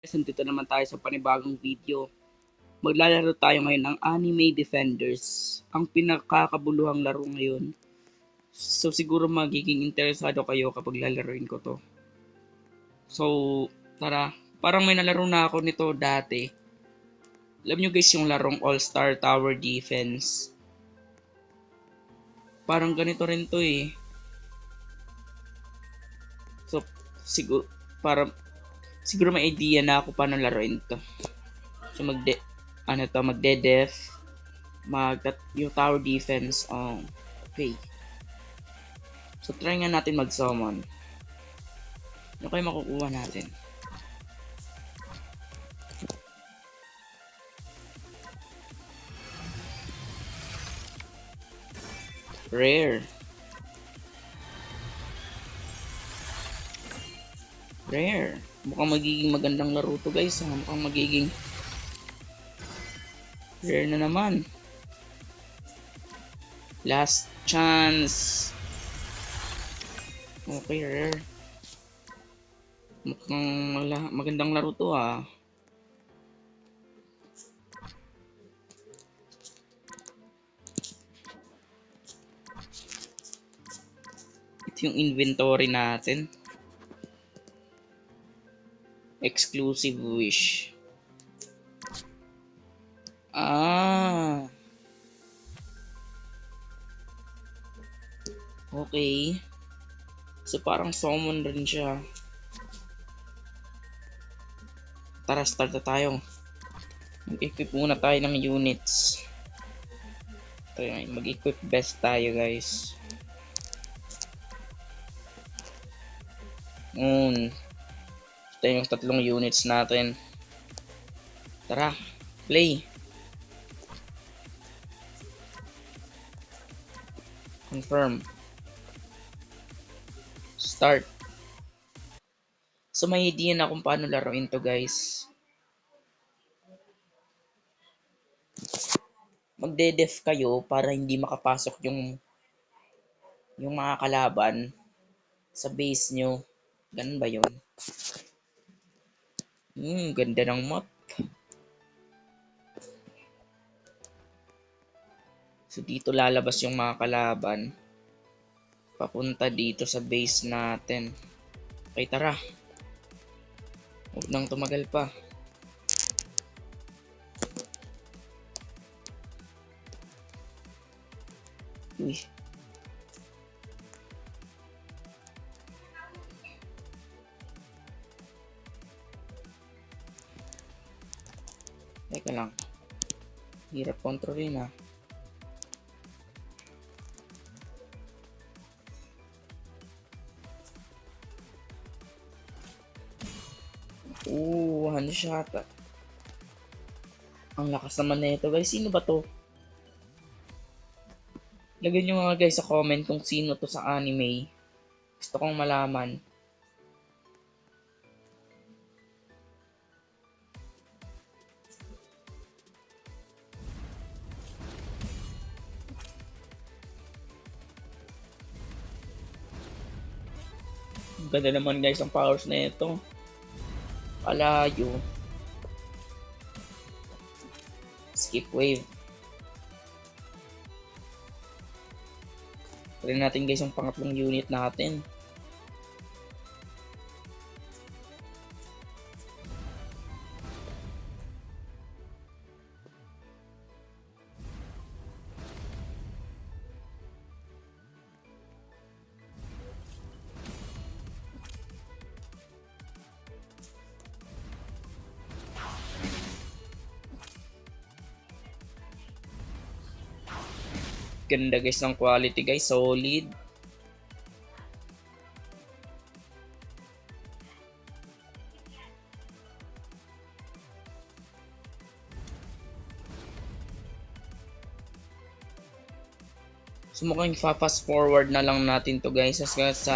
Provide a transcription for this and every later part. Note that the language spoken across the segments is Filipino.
Nandito naman tayo sa panibagong video. Maglalaro tayo ngayon ng Anime Defenders. Ang pinakakabuluhang laro ngayon. So siguro magiging interesado kayo kapag lalaroin ko to. So tara, parang may nalaro na ako nito dati. Alam nyo guys yung larong All-Star Tower Defense. Parang ganito rin to eh. So siguro may idea na ako paano laruin to. So magde-def, yung tower defense. Okay. So try nga natin mag-summon. Ano kayo makukuha natin? Rare. Mukhang magiging magandang laro to guys. Mukhang magiging rare na naman. Last chance. Okay, rare. Mukhang magandang laro to ah. Ito yung inventory natin. Exclusive wish. Okay. So parang summon rin siya. Tara, start na tayo. Mag-equip muna tayo ng units. Mag-equip best tayo guys. Ito yung 3 units natin. Tara, play. Confirm. Start. So may idea na kung paano laruin to guys. Magde-def kayo para hindi makapasok yung mga kalaban sa base nyo. Ganun ba yun? Ganda ng map. So dito lalabas yung mga kalaban papunta dito sa base natin. Okay, tara. Huwag nang tumagal pa. Uy. Teka lang. Hirap kontrolin ah. One shot. Ang lakas naman na ito guys. Sino ba to? Lagyan nyo mga guys sa comment kung sino to sa anime. Gusto kong malaman. Ganda naman guys ang powers na ito. Palayo. Skip wave. Try natin guys yung pangatlong unit natin. Ganda guys ng quality guys, solid. So mukhang fast forward na lang natin to guys sa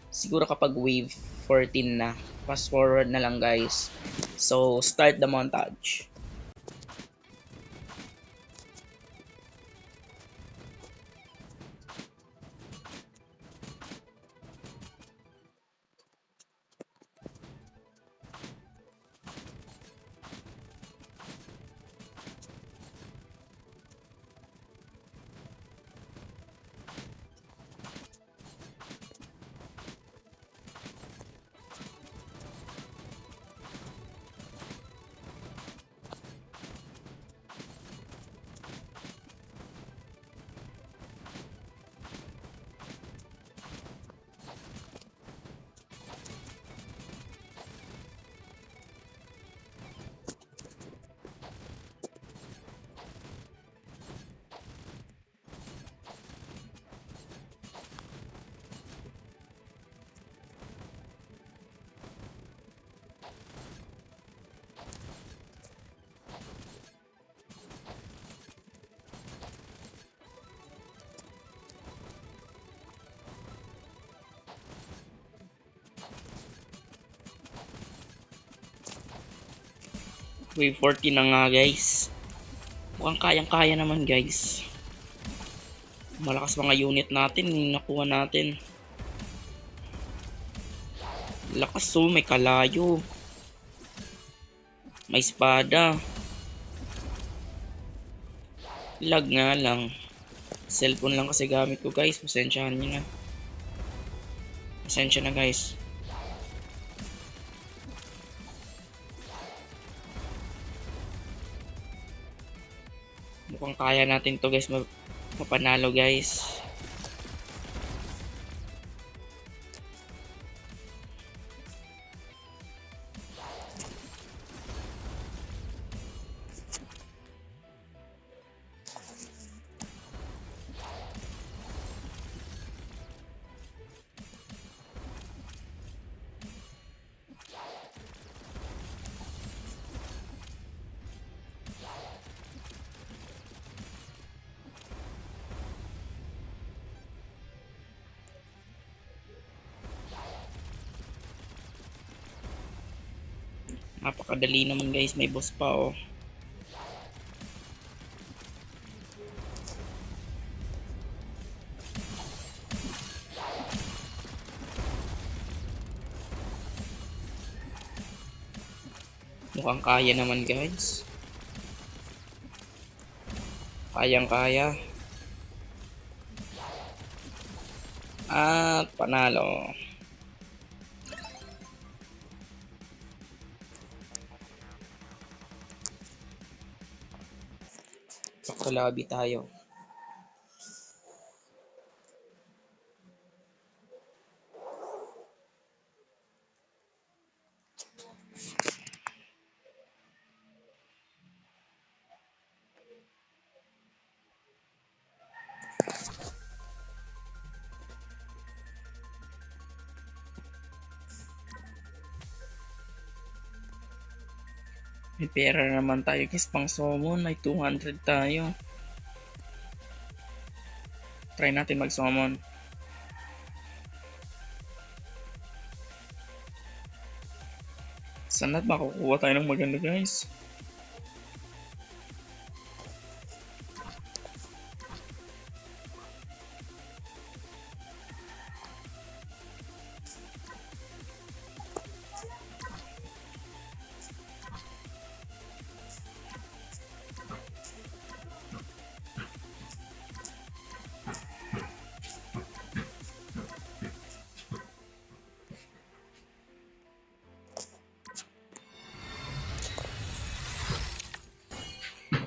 siguro kapag wave 14 na. Fast forward na lang guys. So start the montage. Wave 40 na nga guys. Mukhang kayang-kaya naman guys. Malakas mga unit natin, yung nakuha natin. Lakas may kalayo. May espada. Lag nga lang. Cellphone lang kasi gamit ko guys. Pasensyahan nyo na. Pasensya na guys. Mukhang kaya natin to guys. Mapanalo guys. Napakadali naman guys, may boss pa oh. Mukhang kaya naman guys. Kayang-kaya. At panalo. Pakalabi tayo. May pera naman tayo guys pang summon. May 200 tayo. Try natin mag-summon. Sana makukuha tayo ng maganda guys.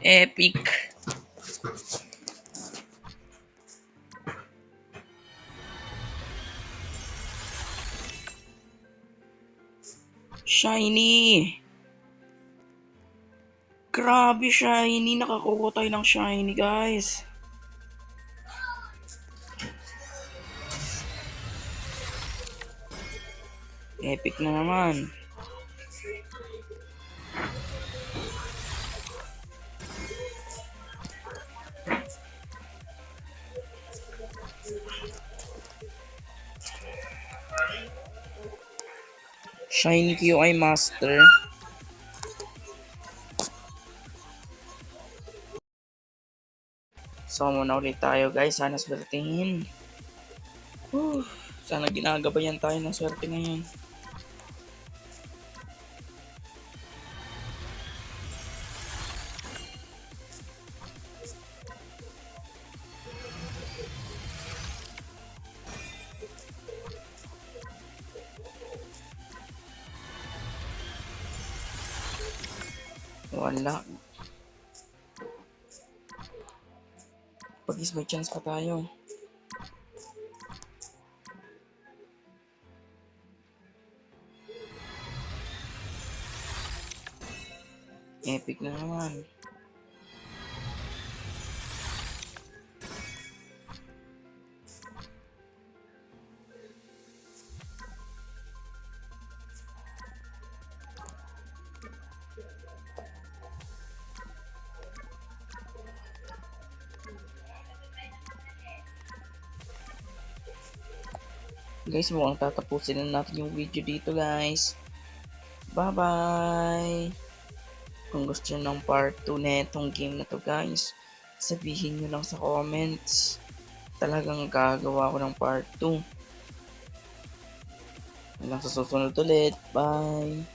Epic. Shiny. Grabe shiny. Nakakuha tayo ng shiny guys. Epic na naman. Shiny QI Master. So muna ulit tayo guys. Sana swertihin. Sana ginagabayan tayo ng swerte ngayon. Wala. Pag-is may chance pa tayo. Epic na naman. Guys, mukhang tatapusin na natin yung video dito guys. Bye bye! Kung gusto nyo ng part 2 na itong game na to guys, sabihin nyo lang sa comments. Talagang gagawa ko ng part 2. Hanggang sa susunod ulit. Bye!